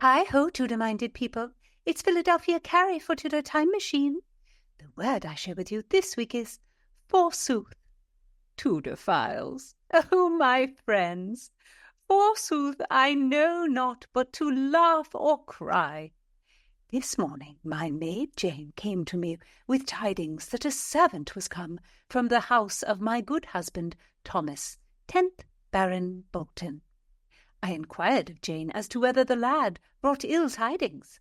Hi-ho, Tudor-minded people. It's Philadelphia Carrie for Tudor Time Machine. The word I share with you this week is forsooth. Tudor Files. Oh, my friends, forsooth I know not but to laugh or cry. This morning my maid Jane came to me with tidings that a servant was come from the house of my good husband Thomas, 10th Baron Bolton. I inquired of Jane as to whether the lad brought ill tidings.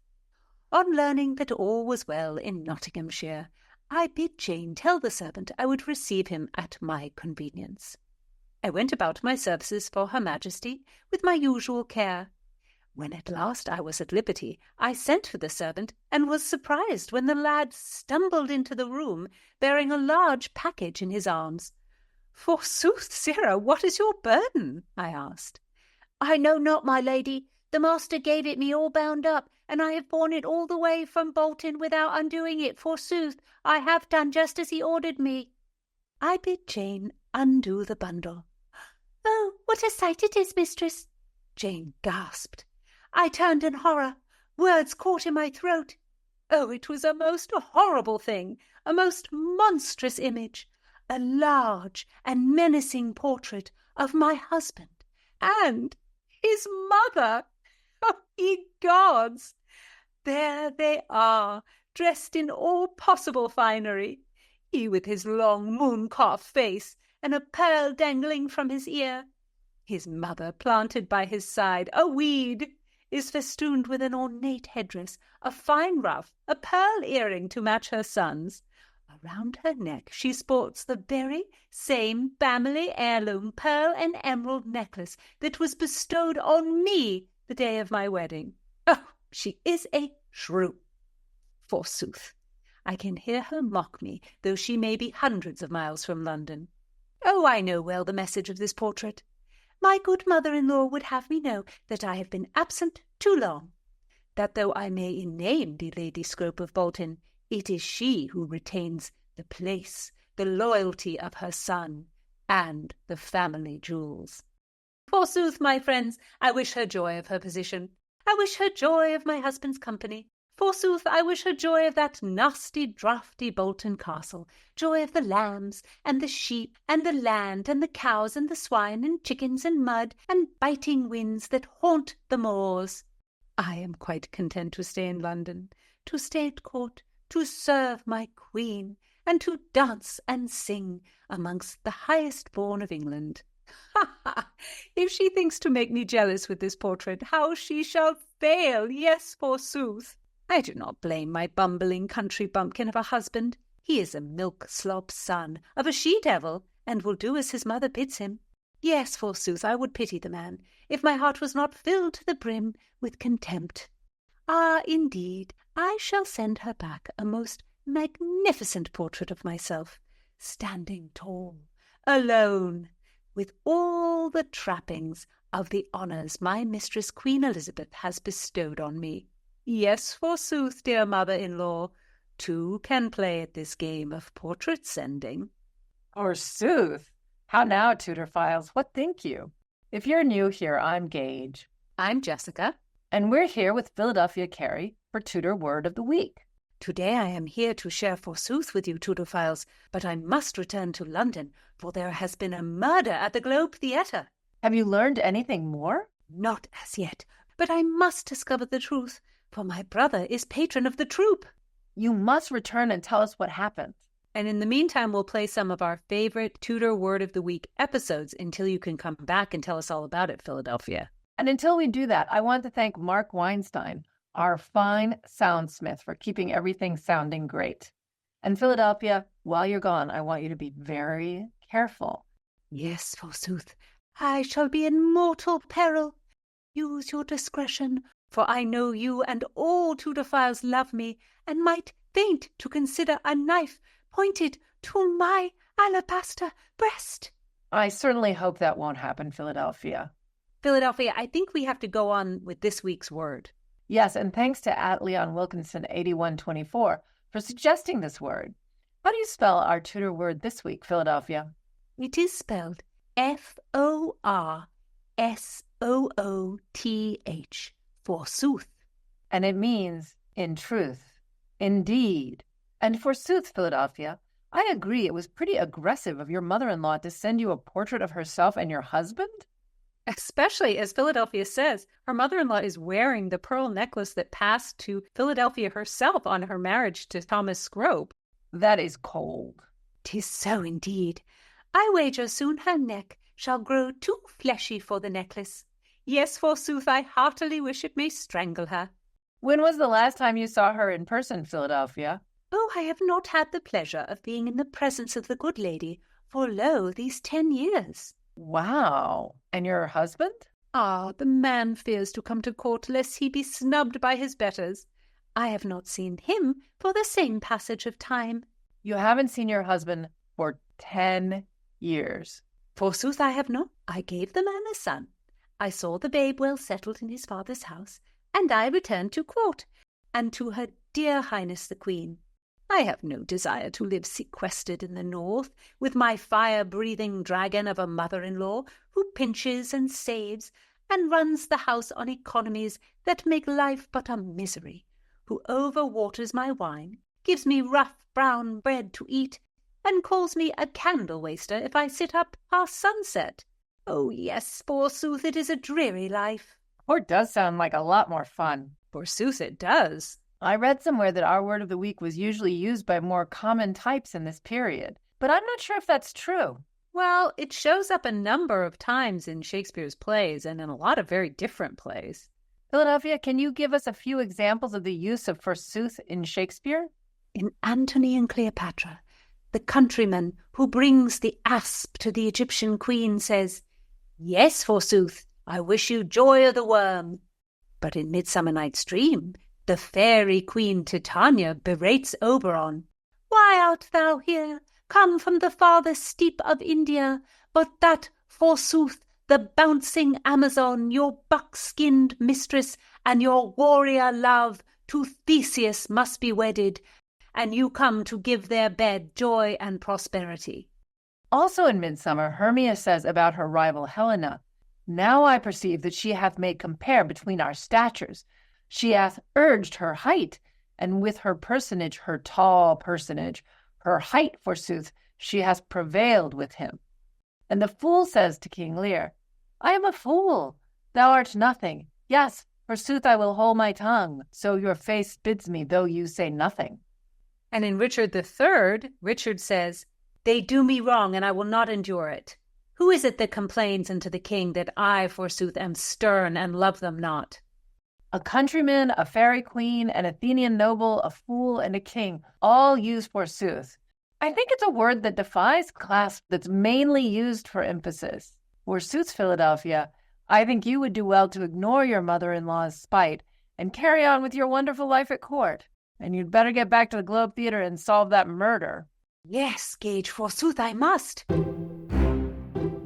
On learning that all was well in Nottinghamshire, I bid Jane tell the servant I would receive him at my convenience. I went about my services for Her Majesty with my usual care. When at last I was at liberty, I sent for the servant, and was surprised when the lad stumbled into the room, bearing a large package in his arms. "Forsooth, sirrah, what is your burden?" I asked. "I know not, my lady. The master gave it me all bound up, and I have borne it all the way from Bolton without undoing it. Forsooth, I have done just as he ordered me." I bid Jane undo the bundle. "Oh, what a sight it is, mistress!" Jane gasped. I turned in horror. Words caught in my throat. Oh, it was a most horrible thing, a most monstrous image, a large and menacing portrait of my husband and his mother. Oh, ye gods! There they are, dressed in all possible finery, he with his long moon-calf face and a pearl dangling from his ear. His mother, planted by his side, a weed, is festooned with an ornate headdress, a fine ruff, a pearl earring to match her son's. Around her neck she sports the very same family heirloom pearl and emerald necklace that was bestowed on me the day of my wedding. Oh, she is a shrew. Forsooth, I can hear her mock me, though she may be hundreds of miles from London. Oh, I know well the message of this portrait. My good mother-in-law would have me know that I have been absent too long, that though I may in name be Lady Scrope of Bolton, it is she who retains the place, the loyalty of her son, and the family jewels. Forsooth, my friends, I wish her joy of her position. I wish her joy of my husband's company. Forsooth, I wish her joy of that nasty, draughty Bolton Castle, joy of the lambs, and the sheep, and the land, and the cows, and the swine, and chickens, and mud, and biting winds that haunt the moors. I am quite content to stay in London, to stay at court, to serve my queen, and to dance and sing amongst the highest born of England. Ha ha! If she thinks to make me jealous with this portrait, how she shall fail, yes, forsooth. I do not blame my bumbling country bumpkin of a husband. He is a milk-slop son of a she-devil, and will do as his mother bids him. Yes, forsooth, I would pity the man, if my heart was not filled to the brim with contempt. Ah, indeed, I shall send her back a most magnificent portrait of myself, standing tall, alone, with all the trappings of the honours my mistress Queen Elizabeth has bestowed on me. Yes, forsooth, dear mother-in-law, two can play at this game of portrait-sending. Forsooth! How now, Tudor Files, what think you? If you're new here, I'm Gage. I'm Jessica. And we're here with Philadelphia Carrie for Tudor Word of the Week. Today I am here to share forsooth with you, Tudor Files, but I must return to London, for there has been a murder at the Globe Theatre. Have you learned anything more? Not as yet, but I must discover the truth, for my brother is patron of the troupe. You must return and tell us what happened. And in the meantime, we'll play some of our favorite Tudor Word of the Week episodes until you can come back and tell us all about it, Philadelphia. And until we do that, I want to thank Mark Weinstein, our fine soundsmith, for keeping everything sounding great. And Philadelphia, while you're gone, I want you to be very careful. Yes, forsooth, I shall be in mortal peril. Use your discretion, for I know you and all Tudor Files love me, and might faint to consider a knife pointed to my alabaster breast. I certainly hope that won't happen, Philadelphia. Philadelphia, I think we have to go on with this week's word. Yes, and thanks to @LeonWilkinson8124 for suggesting this word. How do you spell our Tudor word this week, Philadelphia? It is spelled Forsooth, forsooth. and it means in truth, indeed. And forsooth, Philadelphia, I agree it was pretty aggressive of your mother-in-law to send you a portrait of herself and your husband. Especially, as Philadelphia says, her mother-in-law is wearing the pearl necklace that passed to Philadelphia herself on her marriage to Thomas Scrope. That is cold. 'Tis so indeed. I wager soon her neck shall grow too fleshy for the necklace. Yes, forsooth, I heartily wish it may strangle her. When was the last time you saw her in person, Philadelphia? Oh, I have not had the pleasure of being in the presence of the good lady for, lo, these 10 years. Wow. And your husband? Ah, the man fears to come to court lest he be snubbed by his betters. I have not seen him for the same passage of time. You haven't seen your husband for 10 years. Forsooth, I have not. I gave the man a son. I saw the babe well settled in his father's house, and I returned to court, and to her dear highness the queen. I have no desire to live sequestered in the north, with my fire-breathing dragon of a mother-in-law, who pinches and saves, and runs the house on economies that make life but a misery, who overwaters my wine, gives me rough brown bread to eat, and calls me a candle-waster if I sit up past sunset. Oh, yes, forsooth, it is a dreary life. Court does sound like a lot more fun. Forsooth, it does. I read somewhere that our word of the week was usually used by more common types in this period, but I'm not sure if that's true. Well, it shows up a number of times in Shakespeare's plays and in a lot of very different plays. Philadelphia, can you give us a few examples of the use of forsooth in Shakespeare? In Antony and Cleopatra, the countryman who brings the asp to the Egyptian queen says, "Yes, forsooth, I wish you joy of the worm." But in Midsummer Night's Dream, the fairy queen Titania berates Oberon. "Why art thou here, come from the farthest steep of India, but that, forsooth, the bouncing Amazon, your buck-skinned mistress and your warrior love, to Theseus must be wedded, and you come to give their bed joy and prosperity." Also in Midsummer, Hermia says about her rival Helena, "Now I perceive that she hath made compare between our statures. She hath urged her height, and with her personage, her tall personage, her height, forsooth, she hath prevailed with him." And the fool says to King Lear, "I am a fool, thou art nothing. Yes, forsooth, I will hold my tongue, so your face bids me, though you say nothing." And in Richard III, Richard says, "They do me wrong, and I will not endure it. Who is it that complains unto the king that I, forsooth, am stern and love them not?" A countryman, a fairy queen, an Athenian noble, a fool, and a king all use forsooth. I think it's a word that defies class, that's mainly used for emphasis. Forsooth, Philadelphia, I think you would do well to ignore your mother-in-law's spite and carry on with your wonderful life at court. And you'd better get back to the Globe Theatre and solve that murder. Yes, Gage, forsooth, I must.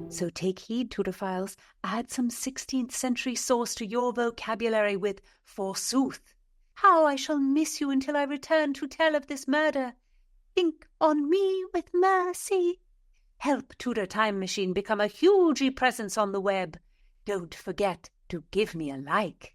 So take heed, Tudorphiles, add some 16th century sauce to your vocabulary with forsooth. How I shall miss you until I return to tell of this murder. Think on me with mercy. Help Tudor Time Machine become a huge presence on the web. Don't forget to give me a like.